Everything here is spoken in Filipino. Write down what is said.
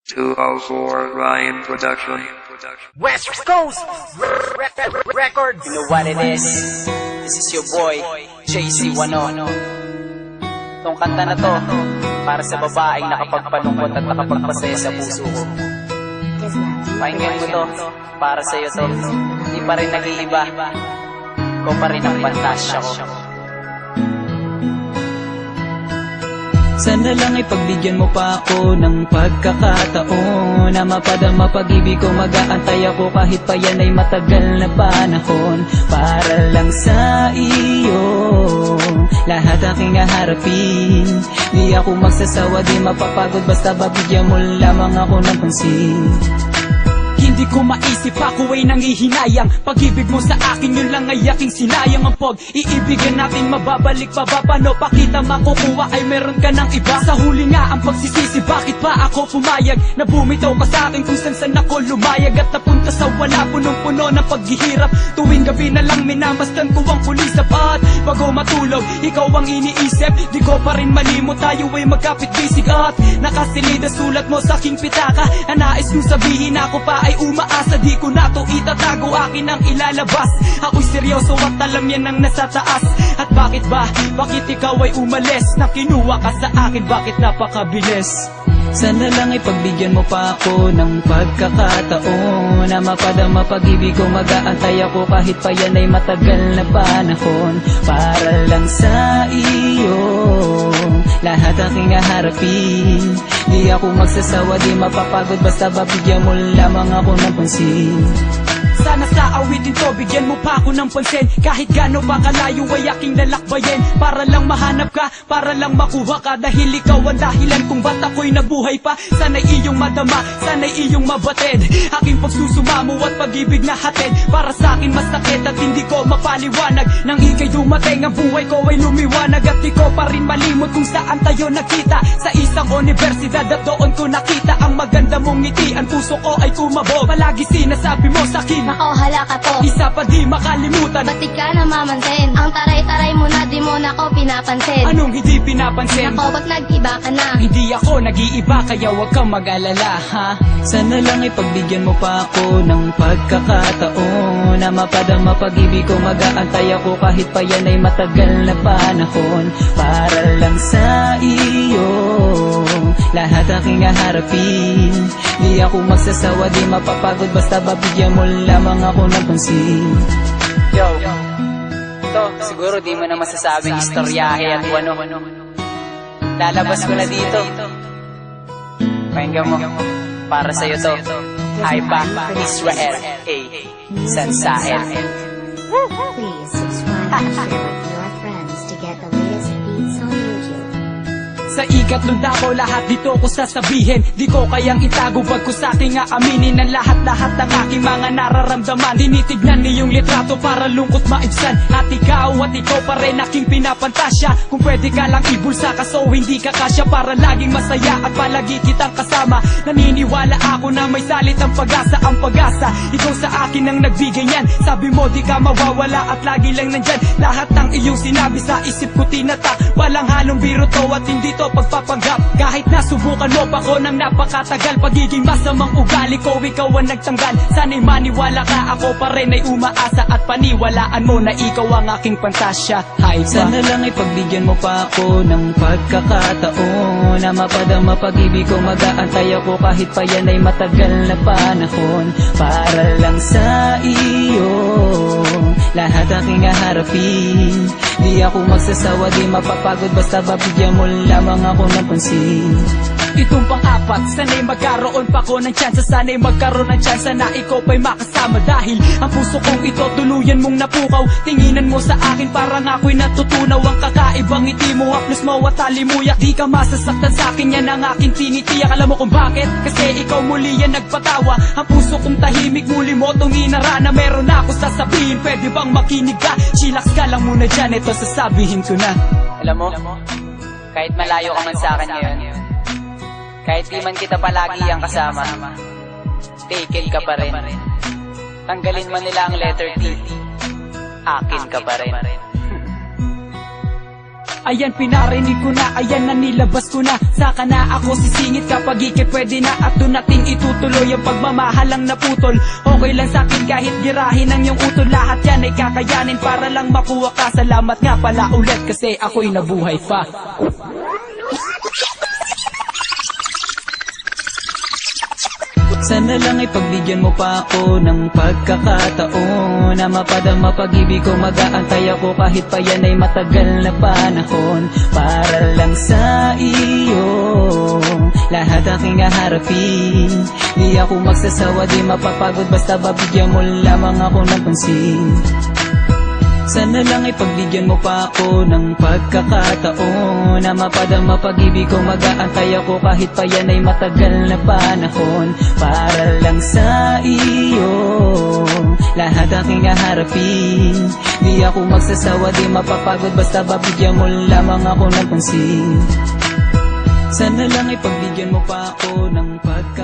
204 Ryan Production. West Coast Records. You know what it is? This is your boy, JC10. Tong kanta na to, para sa babaeng nakapagpalungkot at nakapagpasaya sa puso ko. Pakinggan mo to, para sa'yo to. Di pa rin nag-iiba, ikaw pa rin ang pantasya ko. Sana lang ipagbigyan mo pa ako ng pagkakataon na mapadama pag-ibig ko, mag-aantay ako kahit pa yan ay matagal na panahon. Para lang sa iyo lahat aking haharapin. Di ako magsasawa, di mapapagod, basta babigyan mo lamang ako ng pansin. Hindi ko maisip ako ay nangihinayang. Pag-ibig mo sa akin, yun lang ay aking sinayang. Ang pag-iibigan natin mababalik pa ba? Paano pakita makukuha ay meron ka ng iba? Sa huli nga ang pagsisisi, bakit pa ako pumayag na bumitaw ka sa akin kung saan ako lumayag at napunta sa wala, punong-puno ng paghihirap. Tuwing gabi na lang minamasdan ko ang kulisap at bago matulog, ikaw ang iniisip. Di ko pa rin malimot, tayo ay magkapit-bisig at nakasilid ang sulat mo sa aking pitaka. Ang nais kong sabihin, ako pa ay umaasa, di ko na to itatago, akin ang ilalabas. Ako'y seryoso at alam yan ang nasa taas. At bakit ba? Bakit ikaw ay umalis? Na kinuha ka sa akin, bakit napakabilis? Sana lang ipagbigyan mo pa ako ng pagkakataon na mapadama pag-ibig ko, mag-aantay ako kahit pa yan ay matagal na panahon. Para lang sa iyo lahat aking haharapin. Di ako magsasawa, di mapapagod, basta babigyan mo lamang ako ng pansin. Sana sa awitin to, bigyan mo pa ako ng pansin. Kahit gano ba kalayo ay aking lalakbayin. Para lang mahanap ka, para lang makuha ka. Dahil ikaw ang dahilan kung ba't ako'y nabuhay pa. Sana'y iyong madama, sana'y iyong mabatid. Aking pagsusumamo at pag-ibig na hatid. Para sa akin masakit at hindi ko mapaliwanag. Nang ika'y dumating, ang buhay ko ay lumiwanag. At di ko pa rin malimot kung saan tayo nakita. Sa isang universidad at doon ko nakita ang maganda mong ngiti. Ang puso ko ay kumabog. Palagi sinasabi mo sa'kin, ako hala ka to, isa pa di makalimutan. ba't di ka namamansin? Ang taray-taray mo na, di mo na ako pinapansin. Anong hindi pinapansin? Nako, ba't nag-iba ka na? Hindi ako nag-iiba, kaya huwag kang mag-alala, ha? Sana lang ipagbigyan mo pa ako ng pagkakataon na mapadama pag-ibig ko, mag-aantay ako kahit pa yan ay matagal na panahon. Para lang sa iyo lahat aking haharapin. Di ako magsasawa, di mapapagod, basta babigyan mo lamang ako ng pansin. Yo, ito, siguro di mo na masasabing istoryahe at wano. Lalabas ko na dito. Pakinggan mo, para sa'yo to. Aiba, Israel, A. Sansahel. Please subscribe and share with your friends to get the latest beats on YouTube. Sa ikatlong dako, lahat dito ko sasabihin. Di ko kayang itago, bagko sa aking aaminin ang lahat-lahat ng aking mga nararamdaman. Tinitignan niyong litrato para lungkot maibsan. At ikaw pa rin aking pinapantasya. Kung pwede ka lang ibulsa ka, so hindi ka kasya. Para laging masaya at palagi kitang kasama. Naniniwala ako na may salit ang pag-asa. Ang pag-asa, ikaw sa akin ang nagbigay niyan. Sabi mo di ka mawawala at lagi lang nandyan. Lahat ng iyong sinabi sa isip ko tinatak. Walang halong biro to at hindi to pagpapanggap. Kahit nasubukan mo pa ko ng napakatagal, pagiging masamang ugali ko, ikaw ang nagtanggal. Sana'y maniwala ka, ako pa rin ay umaasa. At paniwalaan mo na ikaw ang aking pantasya. Sana lang ipagbigyan mo pa ako ng pagkakataon na mapadama pag-ibig ko, mag-aantay ako kahit pa yan ay matagal na panahon. Para lang sa iyo lahat aking haharapin. Di ako magsasawa, di mapapagod, basta babigyan mo lamang ako ng pansin. Itong pang-apat, sana'y magkaroon pa ko ng tsansa. Sana'y magkaroon ng tsansa na ikaw pa'y makasama. Dahil ang puso kong ito tuluyan mong napukaw. Tinginan mo sa akin parang ako'y natutunaw. Ang kakaibang ngiti mo, haplos mo at talimuyak. Di ka masasaktan sa akin, yan ang aking tinitiyak. Alam mo kung bakit? Kasi ikaw muli yan nagpatawa. Ang puso kong tahimik, muli mo tong inarana. Meron ako sasabihin, pwede bang makinig ka? Chillax ka lang muna dyan, ito sasabihin ko na. Alam mo, kahit malayo ka man sa akin ngayon, kahit di man kita palagi ang kasama, taken ka pa rin. Tanggalin man nila ang letter T, akin ka pa rin. Ayan pinarinig ko na, ayan na nilabas ko na. Saka na ako sisingit kapag ikay pwede na. At doon natin itutuloy ang pagmamahalang naputol. Okay lang sa'kin kahit girahin ang iyong utol. Lahat yan ay kakayanin para lang makuha ka. Salamat nga pala ulit kasi ako'y nabuhay pa. Sana lang ay pagbigyan mo pa ako ng pagkakataon na mapadama pag-ibig ko, mag-aantay ako kahit pa yan ay matagal na panahon. Para lang sa iyo lahat aking haharapin. Di ako magsasawa, di mapapagod, basta babigyan mo lamang ako ng pansin. Sana lang ay pagbigyan mo pa ako ng pagkakataon na mapadama pag-ibig ko, mag-aantay ako kahit pa yan ay matagal na panahon. Para lang sa iyo lahat aking haharapin. Di ako magsasawa, di mapapagod, basta babigyan mo lamang ako ng pansin. Sana lang ay pagbigyan mo pa ako ng pagkakataon